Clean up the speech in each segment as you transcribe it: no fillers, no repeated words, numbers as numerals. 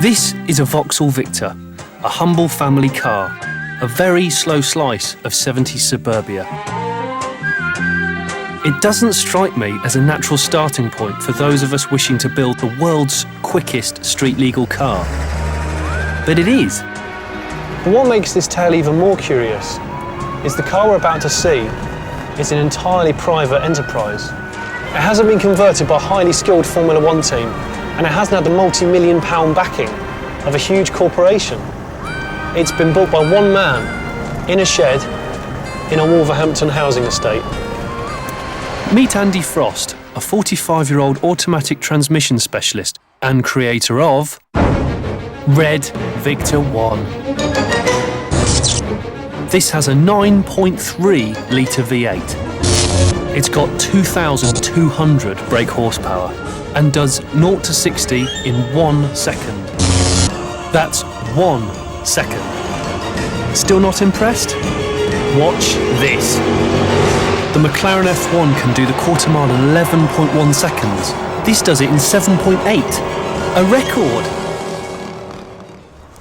This is a Vauxhall Victor, a humble family car, a very slow slice of 70s suburbia. It doesn't strike me as a natural starting point for those of us wishing to build the world's quickest street-legal car. But it is. But what makes this tale even more curious is the car we're about to see is an entirely private enterprise. It hasn't been converted by a highly skilled Formula One team, and it hasn't had the multi-million-pound backing of a huge corporation. It's been built by one man in a shed in a Wolverhampton housing estate. Meet Andy Frost, a 45-year-old automatic transmission specialist and creator of Red Victor 1. This has a 9.3-litre V8. It's got 2,200 brake horsepower and does 0 to 60 in 1 second. That's 1 second. Still not impressed? Watch this. The McLaren F1 can do the quarter mile in 11.1 seconds. This does it in 7.8. A record.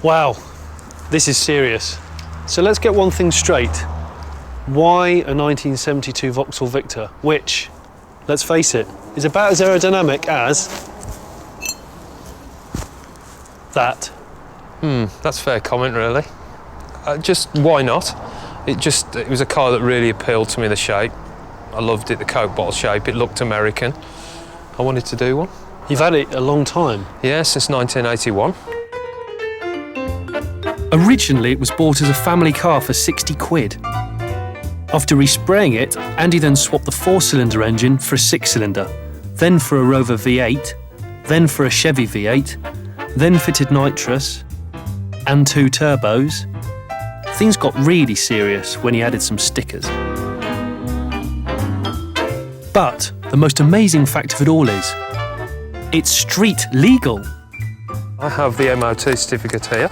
Wow, this is serious. So let's get one thing straight. Why a 1972 Vauxhall Victor, which, let's face it, is about as aerodynamic as that? That's a fair comment, really. Just why not? It was a car that really appealed to me, the shape. I loved it, the Coke bottle shape. It looked American. I wanted to do one. You've had it a long time. Yeah, since 1981. Originally, it was bought as a family car for 60 quid. After respraying it, Andy then swapped the 4-cylinder engine for a 6-cylinder, then for a Rover V8, then for a Chevy V8, then fitted nitrous and 2 turbos. Things got really serious when he added some stickers. But the most amazing fact of it all is, it's street legal. I have the MOT certificate here.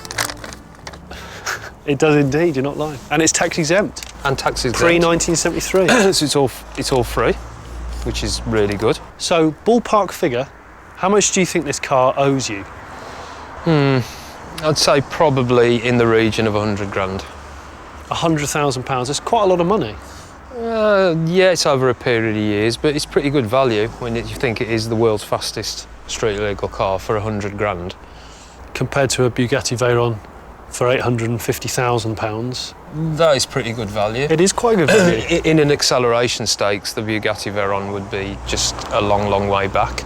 It does indeed, you're not lying. And it's tax exempt. And tax exempt. Pre-1973. So it's all free, which is really good. So, ballpark figure, how much do you think this car owes you? I'd say probably in the region of 100 grand. £100,000, that's quite a lot of money. Yeah, it's over a period of years, but it's pretty good value when you think it is the world's fastest street legal car for 100 grand. Compared to a Bugatti Veyron for £850,000. That is pretty good value. It is quite good value. In an acceleration stakes, the Bugatti Veyron would be just a long, long way back.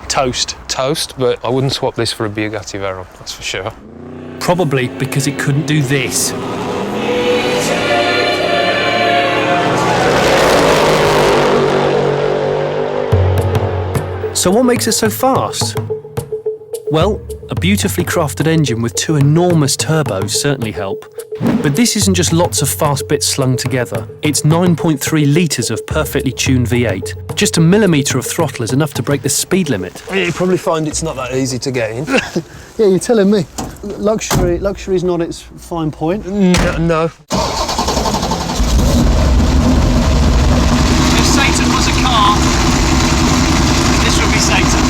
Toast, but I wouldn't swap this for a Bugatti Veyron, that's for sure. Probably because it couldn't do this. So what makes it so fast? Well, a beautifully crafted engine with 2 enormous turbos certainly help. But this isn't just lots of fast bits slung together. It's 9.3 litres of perfectly tuned V8. Just a millimetre of throttle is enough to break the speed limit. You probably find it's not that easy to get in. Yeah, you're telling me. Luxury's not its fine point. No. If Satan was a car, this would be Satan.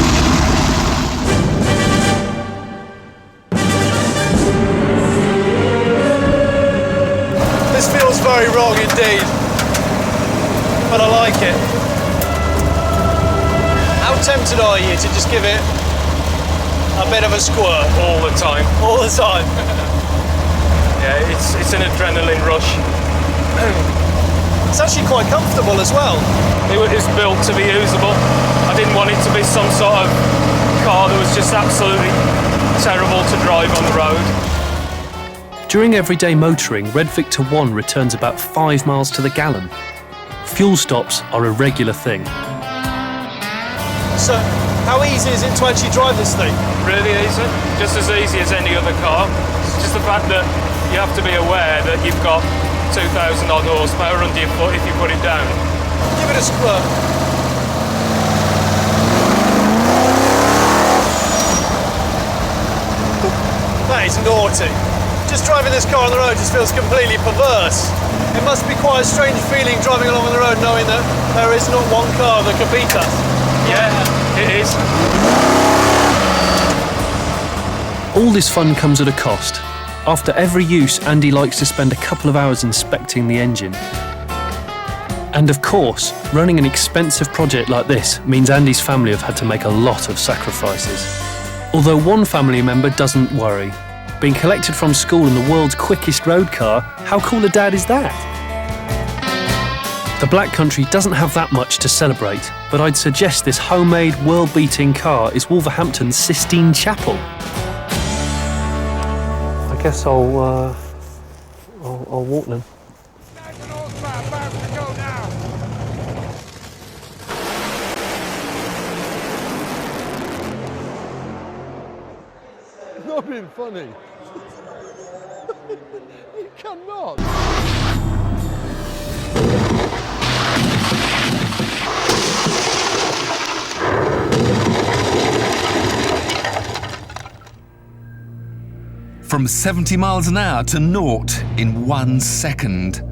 This feels very wrong indeed, but I like it. How tempted are you to just give it a bit of a squirt? All the time. All the time. Yeah, it's an adrenaline rush. It's actually quite comfortable as well. It was built to be usable. I didn't want it to be some sort of car that was just absolutely terrible to drive on the road. During everyday motoring, Red Victor 1 returns about 5 miles to the gallon. Fuel stops are a regular thing. So, how easy is it to actually drive this thing? Really easy, just as easy as any other car. It's just the fact that you have to be aware that you've got 2,000 odd horsepower under your foot if you put it down. Give it a squirt. That is naughty. Just driving this car on the road just feels completely perverse. It must be quite a strange feeling driving along on the road knowing that there is not one car that can beat us. Yeah, it is. All this fun comes at a cost. After every use, Andy likes to spend a couple of hours inspecting the engine. And of course, running an expensive project like this means Andy's family have had to make a lot of sacrifices. Although one family member doesn't worry. Being collected from school in the world's quickest road car, how cool a dad is that? The Black Country doesn't have that much to celebrate, but I'd suggest this homemade, world-beating car is Wolverhampton's Sistine Chapel. I guess I'll walk then. Not being funny. You cannot. From 70 miles an hour to naught in 1 second.